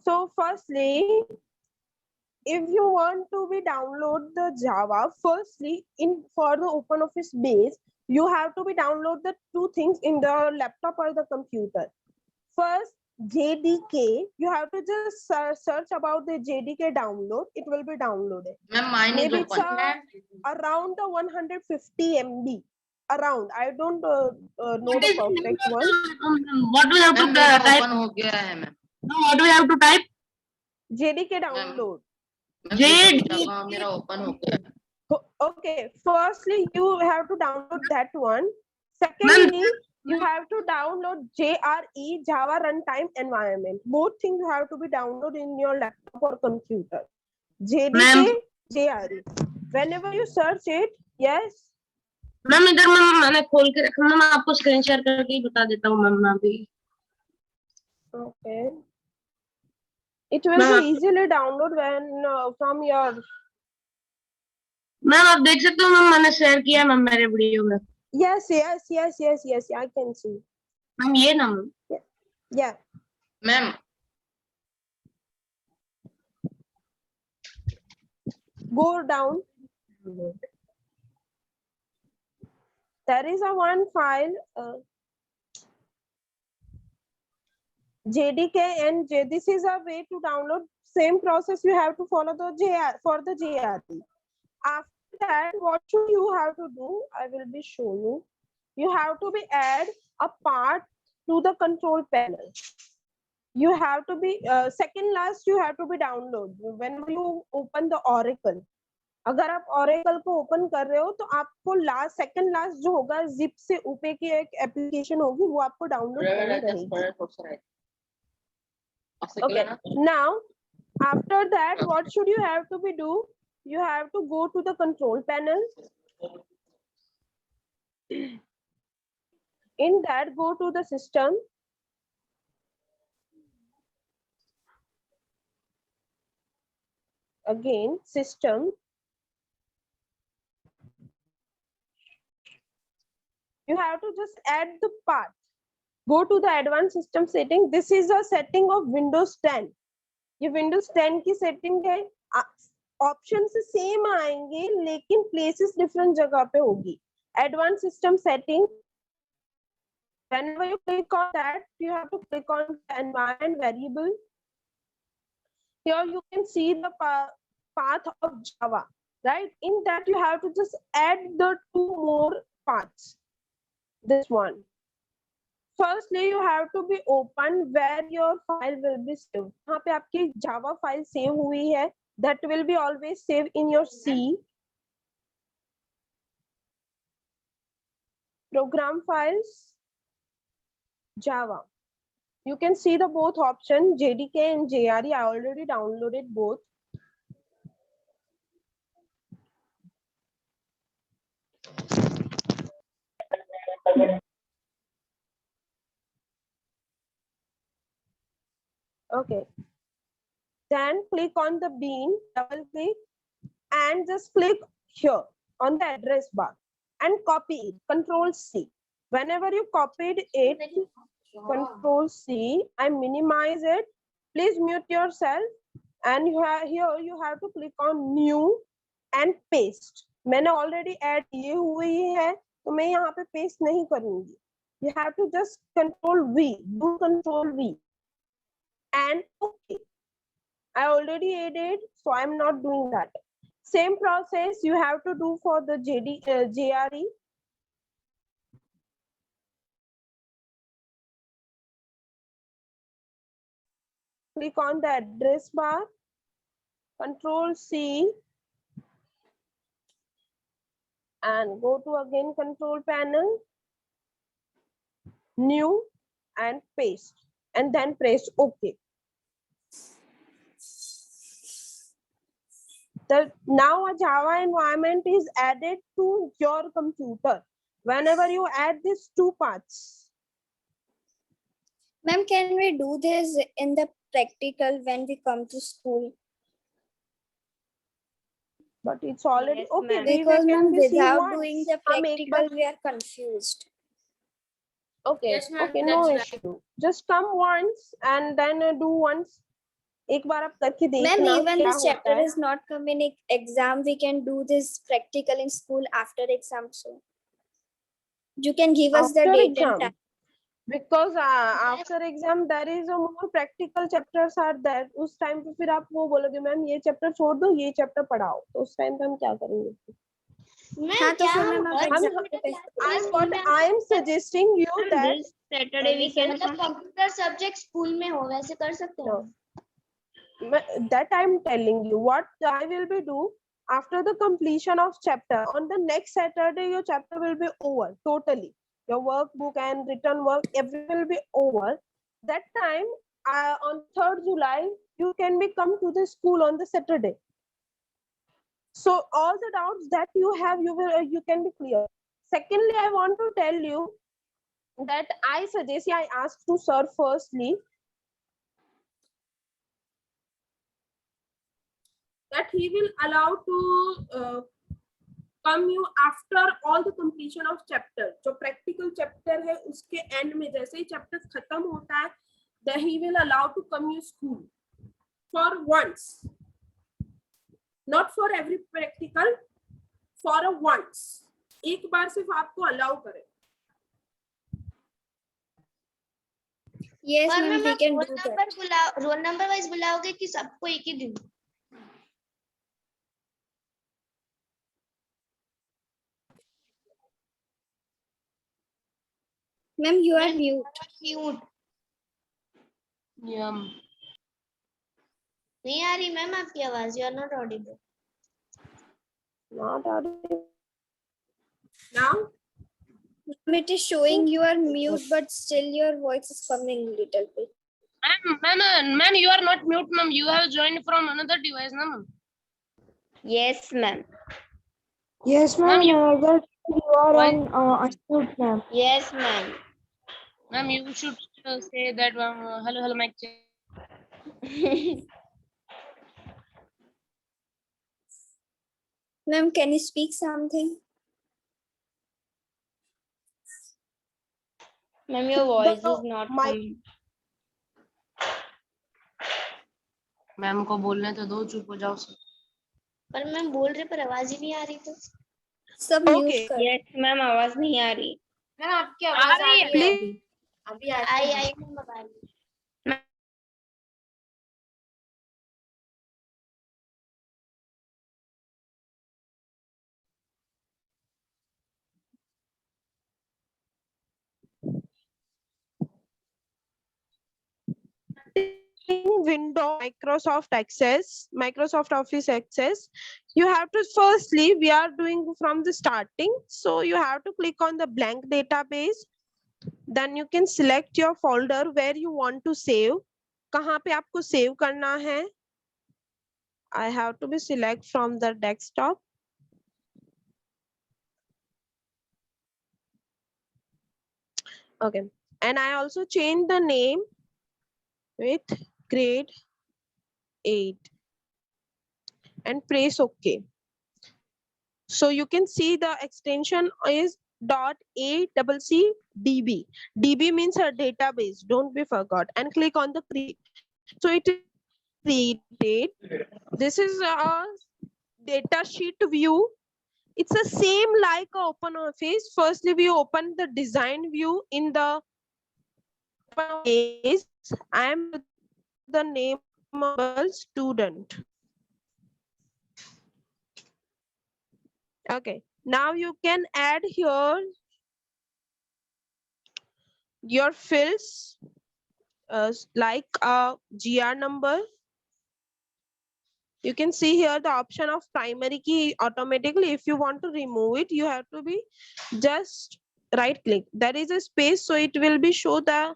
So firstly, if you want to be download the Java, firstly for the OpenOffice base, you have to be download the two things in the laptop or the computer. First, JDK, you have to just search about the JDK download. It will be downloaded. Mine Maybe is it's open. around the 150 MB. Around. I don't know the perfect one. What do we have to type? Open हो गया है ma'am. What do we have to type? JDK download. Java मेरा open हो गया है. Okay, firstly, you have to download that one. Secondly, you have to download JRE, Java Runtime Environment. Both things you have to be downloaded in your laptop or computer. JDK, JRE. Whenever you search it, yes. Ma'am इधर मैंने खोल के रखा, मैं आपको screen share करके ही बता देता हूँ मैम मैं अभी. Okay. It will be easily download when from your. Ma'am आप देख सकते हो मैम मैंने शेयर किया मैम मेरे वीडियो में. Yes. I can see. Ma'am ये ना ma'am. Yeah. Ma'am. Go down. There is a one file. JDK and this is a way to download. Same process you have to follow the for the JRE. After that, what should you have to do? I will be showing you. You have to be add a part to the control panel. You have to be second last. You have to be download whenever you open the Oracle. अगर आप Oracle को open कर रहे हो तो आपको last second last जो होगा जिप से ऊपर की एक एप्लीकेशन होगी वो आपको डाउनलोड करनी रहेगी. Okay, now after that what should you have to be do? You have to go to the control panel. In that, go to the system. Again, system. You have to just add the path. Go to the advanced system setting. This is a setting of Windows 10. ये Windows 10 की setting है. Options same आएंगे लेकिन places different जगह पे होगी. Advanced system setting. Whenever you click on that, you have to click on the environment variable. Here you can see the path of Java, right? In that you have to just add the two more paths. This one. Firstly, you have to be open where your file will be saved. यहाँ पे आपकी Java file save हुई है. That will be always saved in your C. Program files, Java. You can see the both option JDK and JRE. I already downloaded both. Okay. Then click on the bean, double click, and just click here on the address bar and copy it. Control C. Whenever you copied it, Control C, I minimize it. Please mute yourself. And here you have to click on new and paste. मैंने already add ये हुई है, तो मैं यहाँ पे paste नहीं करूँगी. You have to just Control V, do Control V, and okay. I already added, so I'm not doing that. Same process you have to do for the JRE. Click on the address bar, Control C, and go to again control panel, new, and paste, and then press OK. Now a Java environment is added to your computer. Whenever you add these two parts. Ma'am, can we do this in the practical when we come to school? But it's already Yes, okay. Because ma'am, without doing the practical, we are confused. Okay, Yes, ma'am, okay, no that's issue. Just come once and then do once. एक बार आप करके Ma'am, देखना even क्या this होता chapter है. is not come in exam. We can do this practical in school after exam. So you can give us the After date and exam, time. because after exam there is a more practical chapters are there. उस time पे फिर आप वो बोलोगे ma'am ये chapter छोड़ दो ये चैप्टर पढ़ाओ, तो उस टाइम पे हम क्या करेंगे? हाँ तो फिर मैम आप हम exam के I'm what I am suggesting you that This Saturday we can. मतलब कंप्यूटर सब्जेक्ट स्कूल में हो वैसे कर सकते हैं. No. That I'm telling you what I will be do after the completion of chapter. On the next Saturday, your chapter will be over totally. Your workbook and written work, everything will be over. That time, on 3rd July, you can be come to the school on the Saturday. So all the doubts that you have, you can be clear. Secondly, I want to tell you that I suggest, I asked to sir firstly, that he will allow to come you after all the completion of chapter. जो practical chapter है उसके end में जैसे ही chapter खत्म होता है, then he will allow to come you school for once, not for every practical, for a once. एक बार सिर्फ आपको allow करे. Yes, पर ma'am, we ma'am can roll do number that. Roll number wise बुलाओगे कि सबको एक ही दिन? Ma'am, you are mute. Cute Yeah. नहीं आ रही मैम आपकी आवाज. You are not audible. Not audible. Now It is showing you are mute, but still your voice is coming little bit. Ma'am, you are not mute, ma'am. You have joined from another device, na, ma'am. Yes, ma'am. Yes, Ma'am, ma'am. you- That you are Why? on unmute, ma'am. Yes, ma'am. Ma'am, you should say that, hello, hello, mic check. Ma'am, can you speak something? Ma'am, your voice The is not mic- coming. Ma'am को बोलने तो दो, चुप हो जाओ सब. पर ma'am बोल रहे पर आवाज ही नहीं आ रही तो. सब mute Okay. कर. Yes, ma'am. आवाज नहीं आ रही. मैम आपकी आवाज आ रही है. please अभी आई मैम बता रही. window Microsoft Office Access, you have to firstly, we are doing from the starting, so you have to click on the blank database. Then you can select your folder where you want to save. कहाँ पे आपको save करना है? I have to be select from the desktop. Okay, and I also change the name with grade 8 and press OK. So you can see the extension is .ACCDB. DB means a database, don't be forgot, and click on the create. So it is created. This is a data sheet view. It's the same like OpenOffice. Firstly, we open the design view in the OpenOffice. I am the name of student. Okay, now you can add here your fields like a GR number. You can see here the option of primary key automatically. If you want to remove it, you have to be just right click. There is a space, so it will be show the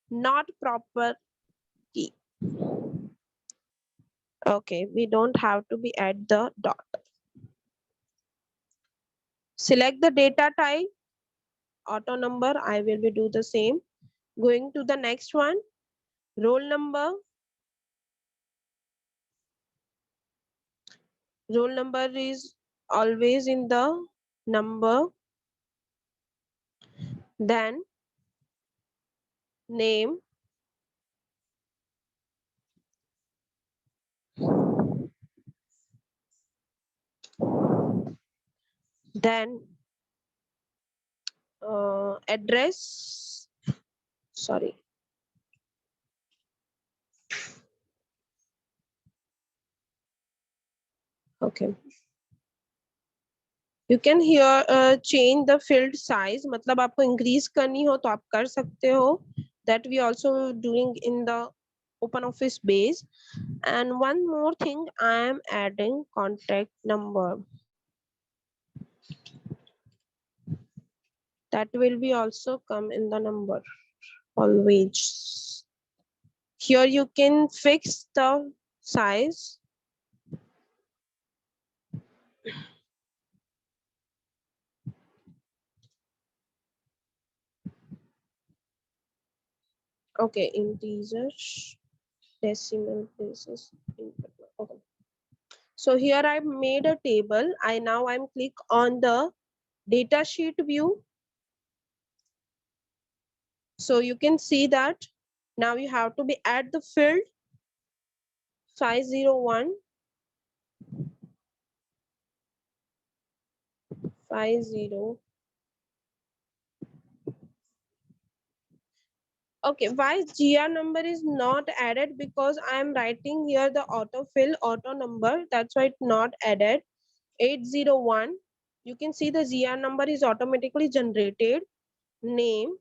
not proper key. Okay, we don't have to be add the dot. Select the data type, auto number. I will be do the same. Going to the next one, roll number. Roll number is always in the number. Then name. then address, sorry, okay, you can here change the field size, मतलब आपको increase करनी हो तो आप कर सकते हो, that we also doing in the OpenOffice base. And one more thing, I am adding contact number, that will be also come in the number always. Here you can fix the size. Okay, integers, decimal places. Okay. So here I've made a table. I'm click on the data sheet view. So you can see that now you have to be at the field 501 50. Okay, why GR number is not added? Because I am writing here the autofill auto number, that's why it's not added. 801, you can see the GR number is automatically generated. Name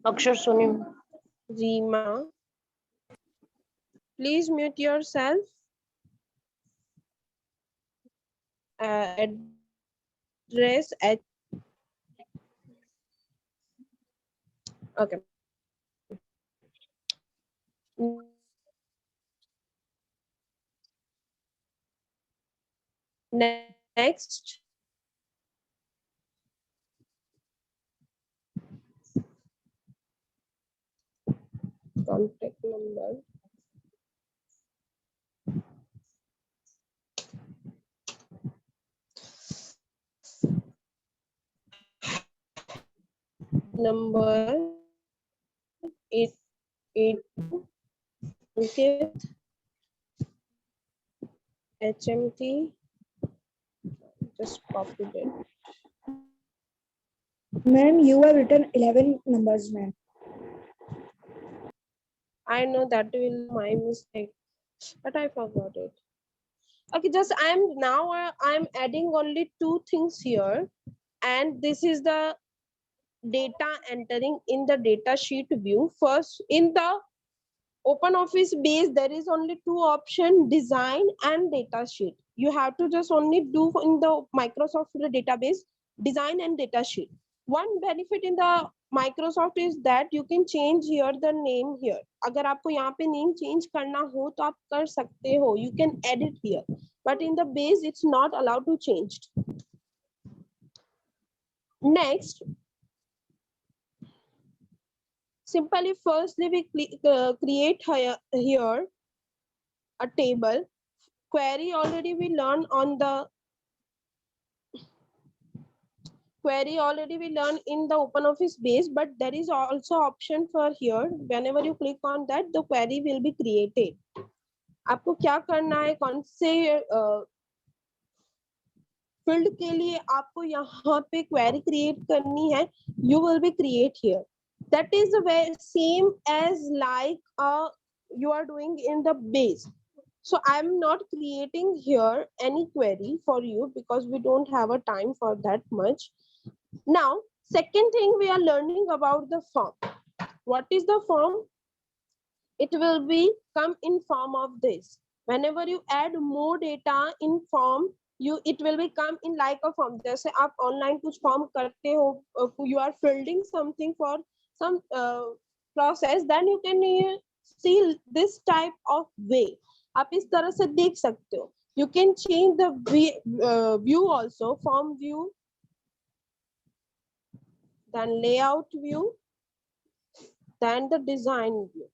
अक्षर सुनिए. Rima. Please mute yourself. Address at, okay. Next, contact number. Number 882. Okay. HMT. Just copied it. Ma'am, you have written 11 numbers, ma'am. I know that will my mistake, but I forgot it. Okay, just I'm adding only two things here, and this is the data entering in the data sheet view. First, in the OpenOffice base, there is only two options, design and data sheet. You have to just only do in the Microsoft database, design and data sheet. One benefit in the Microsoft is that you can change here the name here. अगर आपको यहाँ पे name change करना हो तो आप कर सकते हो. You can edit here. But in the base, it's not allowed to change. Next, simply firstly we create here a table. Query already we learned on the query already we learned in the OpenOffice base, but there is also option for here. Whenever you click on that, the query will be created. आपको क्या करना है, कौन से field के लिए आपको यहाँ पे क्वेरी क्रिएट करनी है, you will be create here. That is the way same as like you are doing in the base. So I'm not creating here any query for you because we don't have a time for that much. Now, second thing, we are learning about the form. What is the form? It will be come in form of this. Whenever you add more data in form, it will become in like a form. जैसे आप online कुछ form करते हो, you are filling something for some process, then you can see this type of way. आप इस तरह से देख सकते हो. You can change the view also, form view, then layout view, then the design view.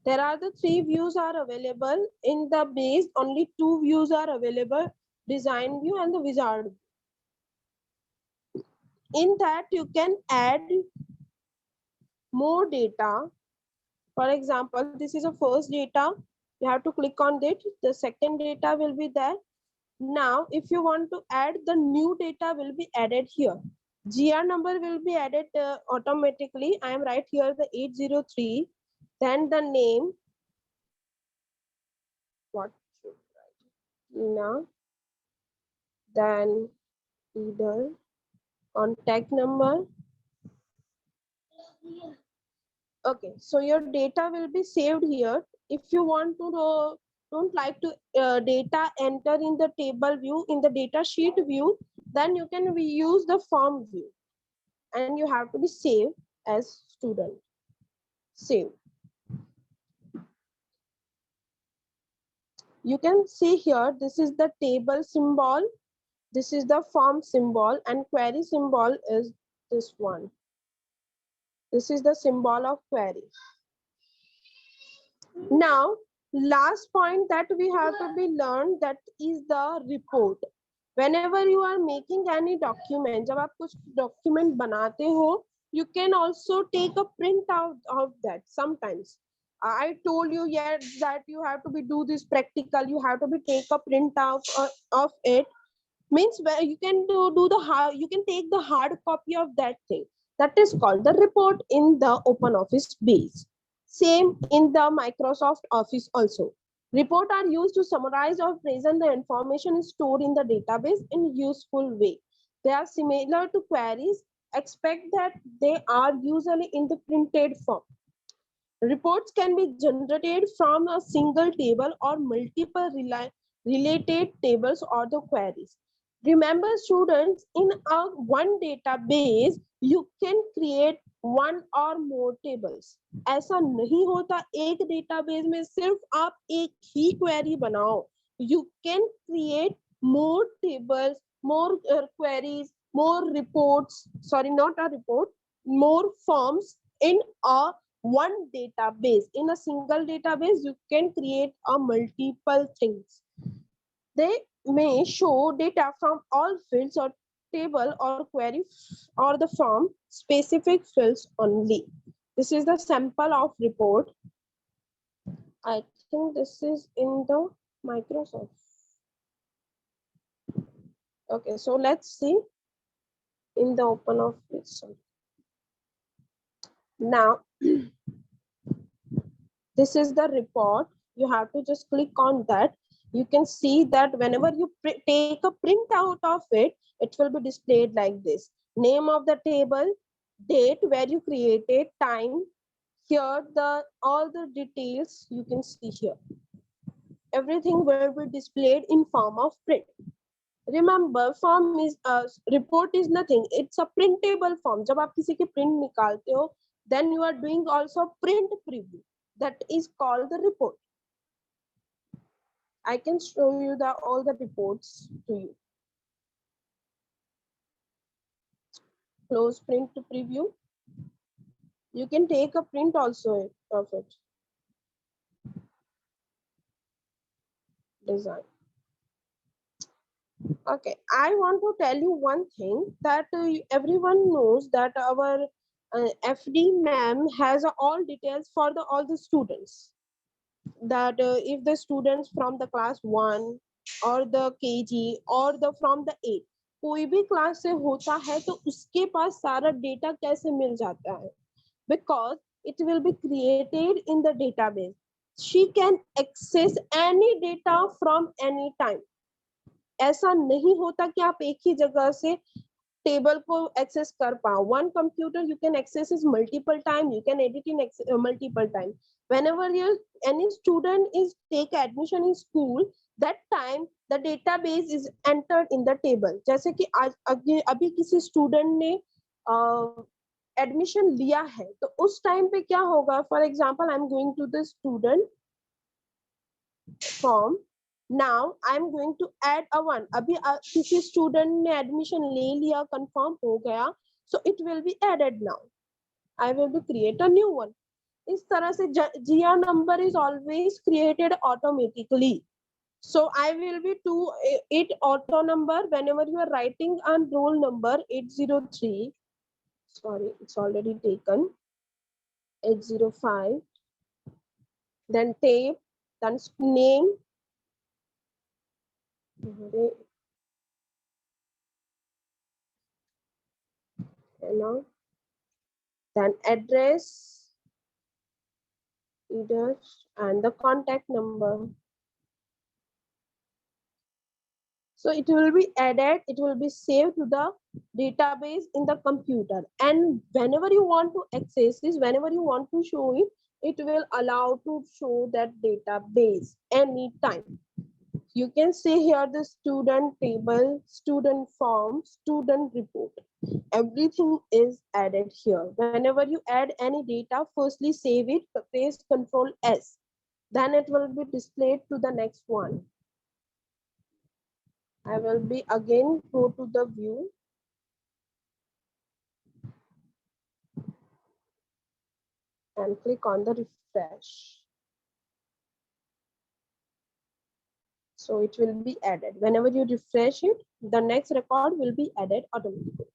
There are the three views are available in the base. Only two views are available: design view and the wizard view. In that you can add more data. For example, this is a first data. You have to click on it. The second data will be there. Now, if you want to add, the new data will be added here. GR number will be added automatically. I am right here the 803. Then the name. What should I write? Tina. Then either contact number. Okay, so your data will be saved here. If you want to don't like to data enter in the table view, in the data sheet view, then you can use the form view, and you have to be saved as student. Save. You can see here, this is the table symbol, this is the form symbol, and query symbol is this one. This is the symbol of query. Now, last point that we have to be learned, that is the report. Whenever you are making any document, जब आप कुछ document बनाते हो, you can also take a print out of that sometimes. I told you yet that you have to be do this practical, you have to be take a print out of it. Means where you can do the hard, you can take the hard copy of that thing. That is called the report in the OpenOffice base. Same in the Microsoft Office also. Reports are used to summarize or present the information stored in the database in a useful way. They are similar to queries, except that they are usually in the printed form. Reports can be generated from a single table or multiple related tables or the queries. Remember students, in a one database, you can create one or more tables. ऐसा नहीं होता एक database में सिर्फ आप एक ही query बनाओ. You can create more tables, more queries, more reports. Sorry, not a report. More forms in a one database. In a single database, you can create a multiple things. They may show data from all fields or table or query or the from specific fields only. This is the sample of report. I think this is in the Microsoft. Okay, so let's see in the OpenOffice. Now, this is the report. You have to just click on that. You can see that whenever you take a print out of it, it will be displayed like this. Name of the table, date where you created, time. Here all the details you can see here. Everything will be displayed in form of print. Remember, form is report is nothing. It's a printable form. जब आप किसी के print निकालते हो, then you are doing also print preview. That is called the report. I can show you all the reports to you. Close print preview. You can take a print also of it. Design. Okay, I want to tell you one thing that everyone knows that our FD ma'am has all details for all the students. That if the students from the class 1 or the KG or from the 8 कोई भी class से होता है तो उसके पास सारा data कैसे मिल जाता है, because it will be created in the database. She can access any data from any time. ऐसा नहीं होता कि आप एक ही जगह से टेबल को एक्सेस कर पाओ. One computer you can access is multiple time. You can edit in multiple time. Whenever any student is take admission in school, that time the database is entered in the table. जैसे कि आज अभी किसी student ने admission लिया है तो उस टाइम पे क्या होगा? For example, I'm going to the student form. Now I'm going to add a one. अभी किसी student ने admission ले लिया, confirm हो गया, so it will be added now. I will be create a new one. इस तरह से GR number is always created automatically. So I will be to it auto number whenever you are writing on roll number 803. Sorry, it's already taken. 805. Then tape, then name. Then address, address and the contact number. So it will be added, it will be saved to the database in the computer. And whenever you want to access this, whenever you want to show it, it will allow to show that database anytime. You can see here the student table, student form, student report. Everything is added here. Whenever you add any data, firstly save it, press Ctrl S. Then it will be displayed to the next one. I will be again go to the view. And click on the refresh. So it will be added. Whenever you refresh it, the next record will be added automatically.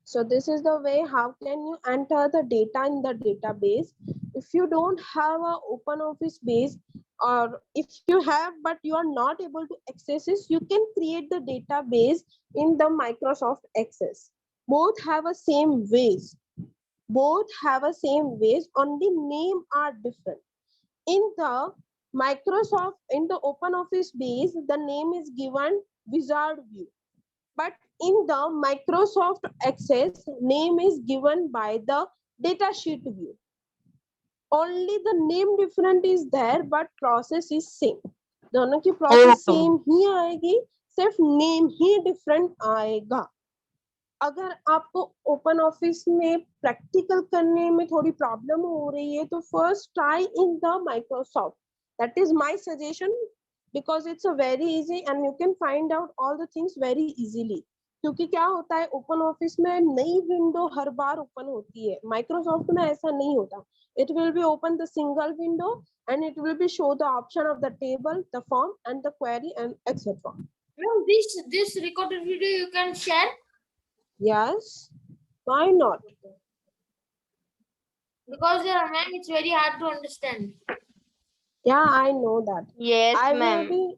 So this is the way how can you enter the data in the database. If you don't have an open office base, or if you have but you are not able to access it, you can create the database in the Microsoft Access. Both have a same ways. Both have a same ways, only name are different. In the Microsoft, in the open office base, the name is given Wizard View. But in the Microsoft Access, name is given by the datasheet view. Only the name different is there, but process is same. दोनों की process same ही आएगी, सिर्फ name ही different आएगा. अगर आपको open office में practical करने में थोड़ी प्रॉब्लम हो रही है तो first try in the Microsoft. That is my suggestion because it's a very easy and you can find out all the things very easily. क्योंकि क्या होता है ओपन ऑफिस में नई विंडो हर बार ओपन होती है, माइक्रोसॉफ्ट में ऐसा नहीं होता. It will be open the single window and it will be show the option of the table, the form and the query and etc. Ma'am, this recorded video you can share? Yes, why not? Because ma'am, it's very hard to understand. Yeah, I know that. Yes, I will ma'am. be